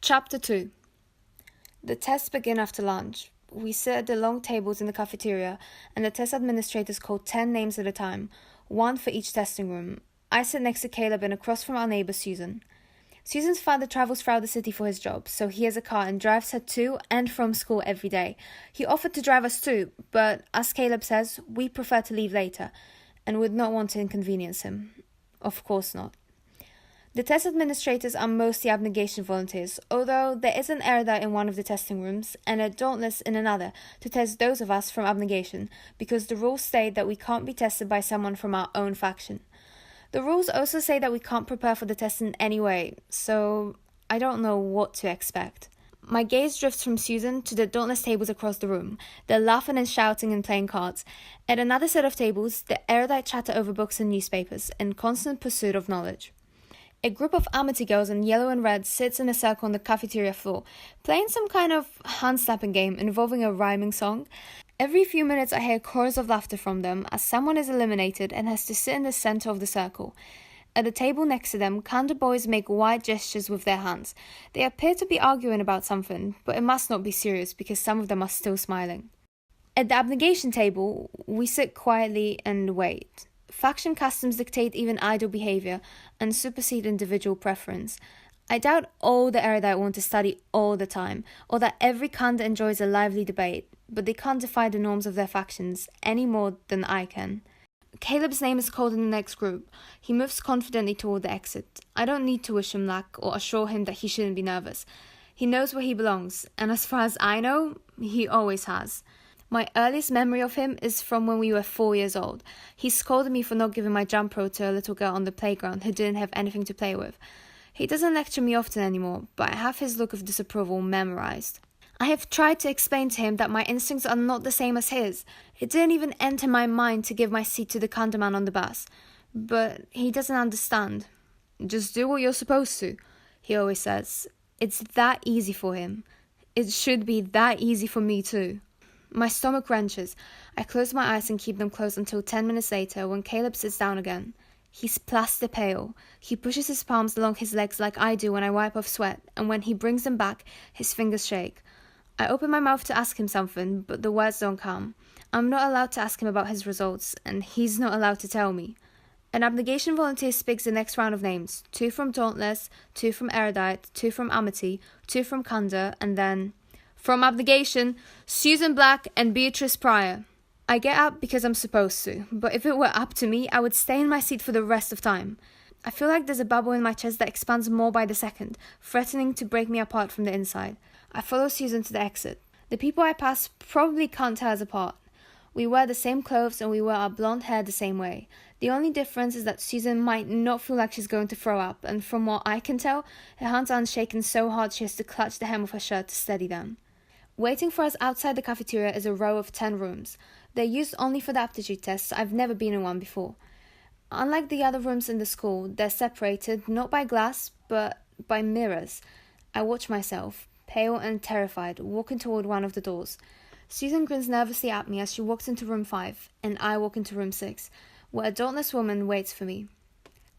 Chapter 2. The tests begin after lunch. We sit at the long tables in the cafeteria, and the test administrators call 10 names at a time, one for each testing room. I sit next to Caleb and across from our neighbour Susan. Susan's father travels throughout the city for his job, so he has a car and drives her to and from school every day. He offered to drive us too, but as Caleb says, we prefer to leave later, and would not want to inconvenience him. Of course not. The test administrators are mostly abnegation volunteers, although there is an erudite in one of the testing rooms and a dauntless in another to test those of us from abnegation, because the rules state that we can't be tested by someone from our own faction. The rules also say that we can't prepare for the test in any way, so I don't know what to expect. My gaze drifts from Susan to the dauntless tables across the room. They're laughing and shouting and playing cards. At another set of tables, the erudite chatter over books and newspapers, in constant pursuit of knowledge. A group of Amity girls in yellow and red sits in a circle on the cafeteria floor, playing some kind of hand-slapping game involving a rhyming song. Every few minutes I hear chorus of laughter from them as someone is eliminated and has to sit in the center of the circle. At the table next to them, Kanda boys make wide gestures with their hands. They appear to be arguing about something, but it must not be serious because some of them are still smiling. At the abnegation table, we sit quietly and wait. Faction customs dictate even idle behavior and supersede individual preference. I doubt all the erudite want to study all the time, or that every Kanda enjoys a lively debate, but they can't defy the norms of their factions any more than I can. Caleb's name is called in the next group. He moves confidently toward the exit. I don't need to wish him luck or assure him that he shouldn't be nervous. He knows where he belongs, and as far as I know, he always has. My earliest memory of him is from when we were 4 years old. He scolded me for not giving my jump rope to a little girl on the playground who didn't have anything to play with. He doesn't lecture me often anymore, but I have his look of disapproval memorized. I have tried to explain to him that my instincts are not the same as his. It didn't even enter my mind to give my seat to the Kanda man on the bus. But he doesn't understand. Just do what you're supposed to, he always says. It's that easy for him. It should be that easy for me too. My stomach wrenches. I close my eyes and keep them closed until 10 minutes later when Caleb sits down again. He's plaster pale. He pushes his palms along his legs like I do when I wipe off sweat, and when he brings them back, his fingers shake. I open my mouth to ask him something, but the words don't come. I'm not allowed to ask him about his results, and he's not allowed to tell me. An abnegation volunteer speaks the next round of names. 2 from Dauntless, 2 from Erudite, 2 from Amity, 2 from Kanda, and then... From abnegation, Susan Black and Beatrice Pryor. I get up because I'm supposed to, but if it were up to me, I would stay in my seat for the rest of time. I feel like there's a bubble in my chest that expands more by the second, threatening to break me apart from the inside. I follow Susan to the exit. The people I pass probably can't tell us apart. We wear the same clothes and we wear our blonde hair the same way. The only difference is that Susan might not feel like she's going to throw up, and from what I can tell, her hands aren't shaking so hard she has to clutch the hem of her shirt to steady them. Waiting for us outside the cafeteria is a row of 10 rooms. They're used only for the aptitude tests. I've never been in one before. Unlike the other rooms in the school, they're separated not by glass, but by mirrors. I watch myself, pale and terrified, walking toward one of the doors. Susan grins nervously at me as she walks into room 5, and I walk into room 6, where a dauntless woman waits for me.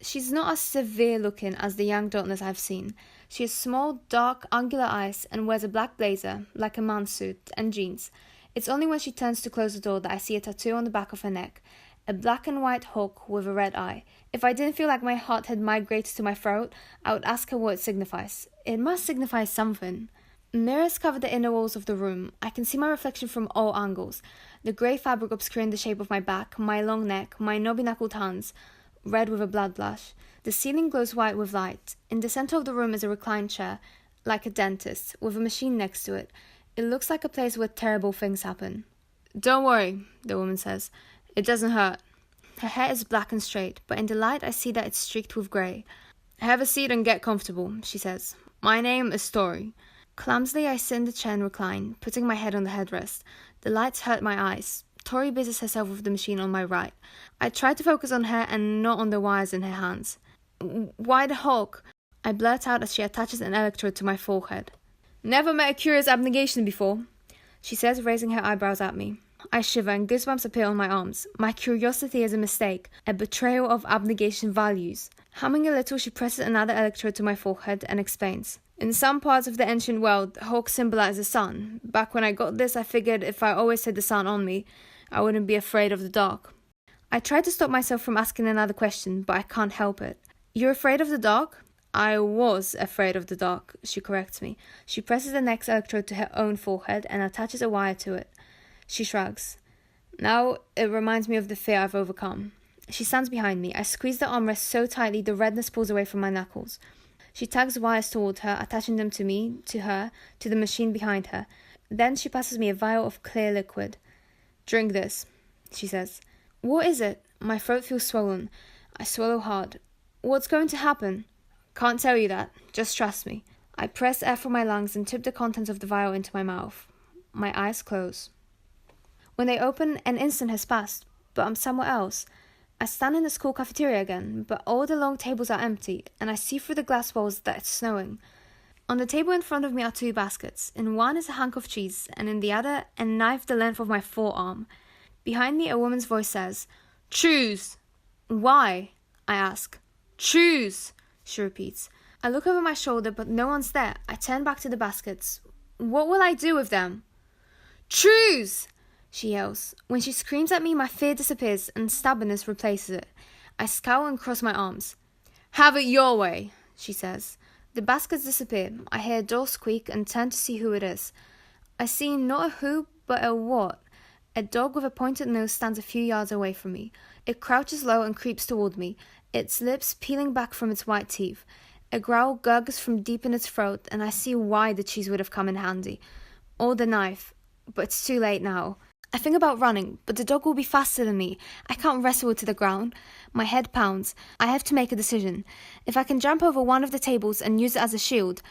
She's not as severe looking as the young dauntless I've seen. She has small, dark, angular eyes and wears a black blazer, like a man's suit, and jeans. It's only when she turns to close the door that I see a tattoo on the back of her neck, a black and white hawk with a red eye. If I didn't feel like my heart had migrated to my throat, I would ask her what it signifies. It must signify something. Mirrors cover the inner walls of the room. I can see my reflection from all angles. The grey fabric obscuring the shape of my back, my long neck, my knobby-knuckled hands, red with a blood blush. The ceiling glows white with light. In the center of the room is a reclined chair, like a dentist, with a machine next to it. It looks like a place where terrible things happen. Don't worry, the woman says. It doesn't hurt. Her hair is black and straight, but in the light I see that it's streaked with grey. Have a seat and get comfortable, she says. My name is Tori. Clumsily I sit in the chair and recline, putting my head on the headrest. The lights hurt my eyes. Tori busies herself with the machine on my right. I try to focus on her and not on the wires in her hands. Why the hawk? I blurt out as she attaches an electrode to my forehead. Never met a curious abnegation before, she says, raising her eyebrows at me. I shiver and goosebumps appear on my arms. My curiosity is a mistake, a betrayal of abnegation values. Humming a little, she presses another electrode to my forehead and explains. In some parts of the ancient world, hawks symbolize the sun. Back when I got this, I figured if I always had the sun on me, I wouldn't be afraid of the dark. I try to stop myself from asking another question, but I can't help it. You're afraid of the dark? I was afraid of the dark, she corrects me. She presses the next electrode to her own forehead and attaches a wire to it. She shrugs. Now it reminds me of the fear I've overcome. She stands behind me. I squeeze the armrest so tightly the redness pulls away from my knuckles. She tugs wires toward her, attaching them to me, to her, to the machine behind her. Then she passes me a vial of clear liquid. Drink this, she says. What is it? My throat feels swollen. I swallow hard. What's going to happen? Can't tell you that. Just trust me. I press air from my lungs and tip the contents of the vial into my mouth. My eyes close. When they open, an instant has passed, but I'm somewhere else. I stand in the school cafeteria again, but all the long tables are empty, and I see through the glass walls that it's snowing. On the table in front of me are 2 baskets. In one is a hunk of cheese, and in the other, a knife the length of my forearm. Behind me, a woman's voice says, "Choose!" "Why?" I ask. "Choose!" she repeats. I look over my shoulder, but no one's there. I turn back to the baskets. What will I do with them? "Choose!" she yells. When she screams at me, my fear disappears and stubbornness replaces it. I scowl and cross my arms. "Have it your way," she says. The baskets disappear. I hear a door squeak and turn to see who it is. I see not a who, but a what. A dog with a pointed nose stands a few yards away from me. It crouches low and creeps toward me, its lips peeling back from its white teeth. A growl gurgles from deep in its throat, and I see why the cheese would have come in handy. Or the knife. But it's too late now. I think about running, but the dog will be faster than me. I can't wrestle it to the ground. My head pounds. I have to make a decision. If I can jump over one of the tables and use it as a shield.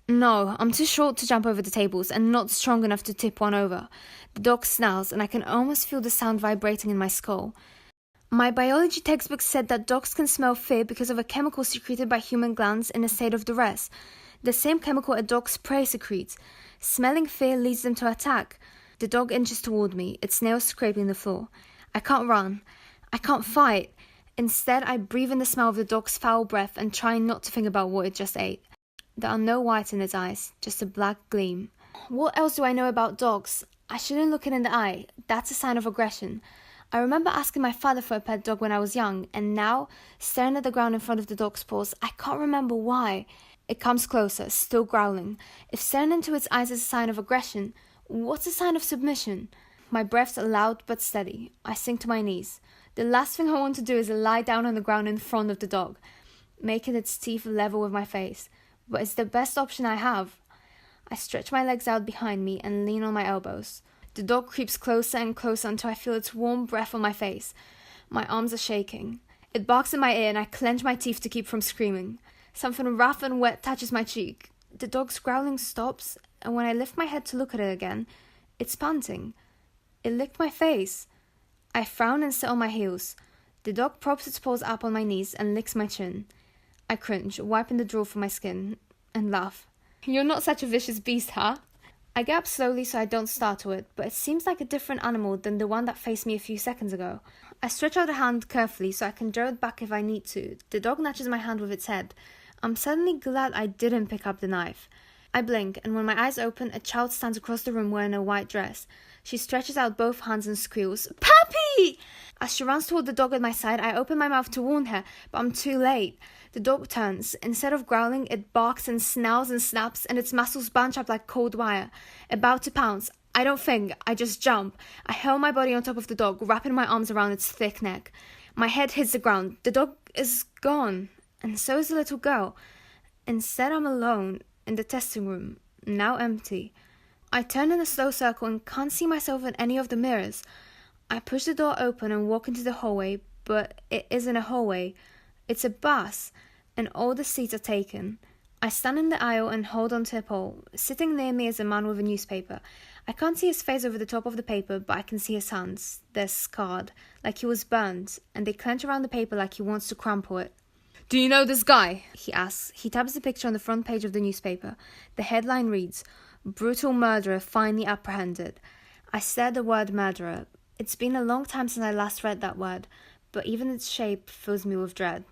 No, I'm too short to jump over the tables and not strong enough to tip one over. The dog snarls, and I can almost feel the sound vibrating in my skull. My biology textbook said that dogs can smell fear because of a chemical secreted by human glands in a state of duress. The same chemical a dog's prey secretes. Smelling fear leads them to attack. The dog inches toward me, its nails scraping the floor. I can't run. I can't fight. Instead, I breathe in the smell of the dog's foul breath and try not to think about what it just ate. There are no whites in its eyes, just a black gleam. What else do I know about dogs? I shouldn't look it in the eye. That's a sign of aggression. I remember asking my father for a pet dog when I was young, and now, staring at the ground in front of the dog's paws, I can't remember why. It comes closer, still growling. If staring into its eyes is a sign of aggression, what's a sign of submission? My breath's loud but steady. I sink to my knees. The last thing I want to do is lie down on the ground in front of the dog, making its teeth level with my face. But it's the best option I have. I stretch my legs out behind me and lean on my elbows. The dog creeps closer and closer until I feel its warm breath on my face. My arms are shaking. It barks in my ear and I clench my teeth to keep from screaming. Something rough and wet touches my cheek. The dog's growling stops, and when I lift my head to look at it again, it's panting. It licked my face. I frown and sit on my heels. The dog props its paws up on my knees and licks my chin. I cringe, wiping the drool from my skin, and laugh. "You're not such a vicious beast, huh?" I get up slowly so I don't startle it, but it seems like a different animal than the one that faced me a few seconds ago. I stretch out a hand carefully so I can draw it back if I need to. The dog nudges my hand with its head. I'm suddenly glad I didn't pick up the knife. I blink, and when my eyes open, a child stands across the room wearing a white dress. She stretches out both hands and squeals, "Puppy!" As she runs toward the dog at my side, I open my mouth to warn her, but I'm too late. The dog turns. Instead of growling, it barks and snarls and snaps, and its muscles bunch up like cold wire. About to pounce. I don't think, I just jump. I hurl my body on top of the dog, wrapping my arms around its thick neck. My head hits the ground. The dog is gone, and so is the little girl. Instead, I'm alone, in the testing room, now empty. I turn in a slow circle and can't see myself in any of the mirrors. I push the door open and walk into the hallway, but it isn't a hallway. It's a bus, and all the seats are taken. I stand in the aisle and hold onto a pole. Sitting near me is a man with a newspaper. I can't see his face over the top of the paper, but I can see his hands. They're scarred, like he was burned, and they clench around the paper like he wants to crumple it. "Do you know this guy?" he asks. He taps the picture on the front page of the newspaper. The headline reads, "Brutal murderer finally apprehended." I stare at the word murderer. It's been a long time since I last read that word, but even its shape fills me with dread.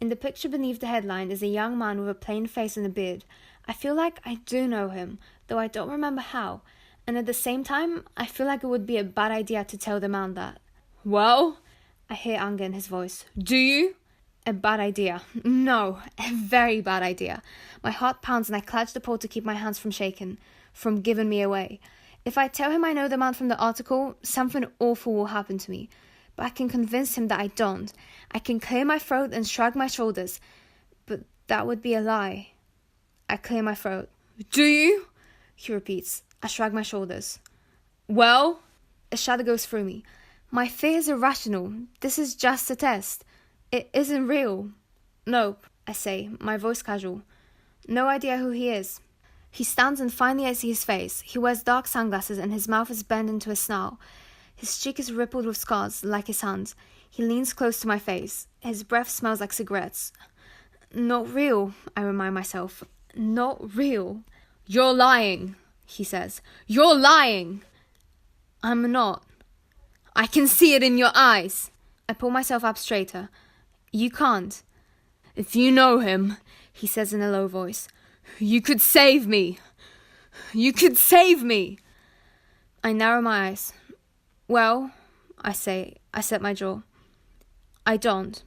In the picture beneath the headline is a young man with a plain face and a beard. I feel like I do know him, though I don't remember how, and at the same time, I feel like it would be a bad idea to tell the man that. Well? I hear anger in his voice. Do you? A bad idea. No, a very bad idea. My heart pounds and I clutch the pole to keep my hands from shaking, from giving me away. If I tell him I know the man from the article, something awful will happen to me. But I can convince him that I don't. I can clear my throat and shrug my shoulders. But that would be a lie. I clear my throat. Do you? He repeats. I shrug my shoulders. Well? A shudder goes through me. My fear is irrational. This is just a test. It isn't real. Nope, I say, my voice casual. No idea who he is. He stands and finally I see his face. He wears dark sunglasses and his mouth is bent into a snarl. His cheek is rippled with scars, like his hand. He leans close to my face. His breath smells like cigarettes. Not real, I remind myself. Not real. You're lying, he says. You're lying. I'm not. I can see it in your eyes. I pull myself up straighter. You can't. If you know him, he says in a low voice, you could save me. You could save me. I narrow my eyes. Well, I say, I set my jaw. I don't.